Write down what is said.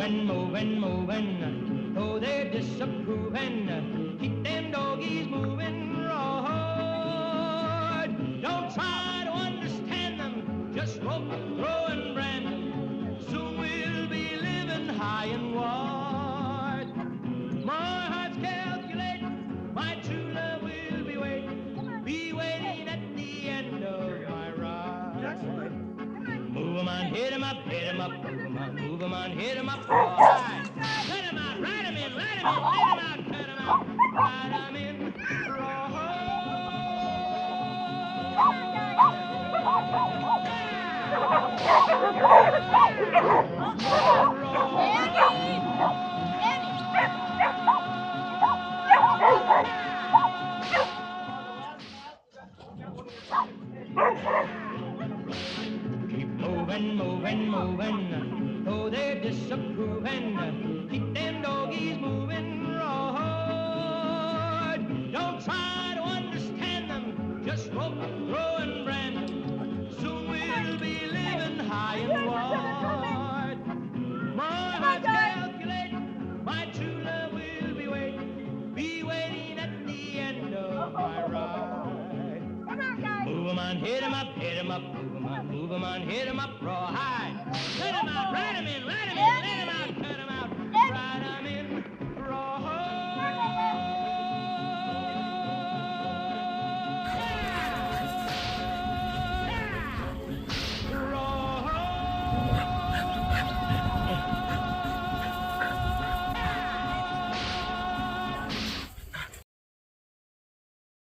moving, moving, moving. Though they're disapproving, keep them doggies moving right. Don't try to understand them, just rope, throw, and brand them. Soon we'll be living high and wide. My heart's calculating, my true love will be waiting at the end of my ride. Move 'em on, hit 'em up, hit 'em up, move 'em on, move 'em on, hit 'em up, all right. Let 'em out, ride 'em in, let 'em in, let 'em out, cut 'em out, ride 'em in, keep moving, moving, moving. Though they're disapproving, keep them doggies moving right. Don't try to understand them, just rope, throw, and brand them. Soon we'll be living high and wide. My heart's calculating, my true love will be waiting at the end of my ride. Move 'em on, hit 'em up, hit 'em up, move 'em on, hit 'em up, rawhide. Let 'em out, ride 'em in, let 'em in, let 'em out, cut 'em out.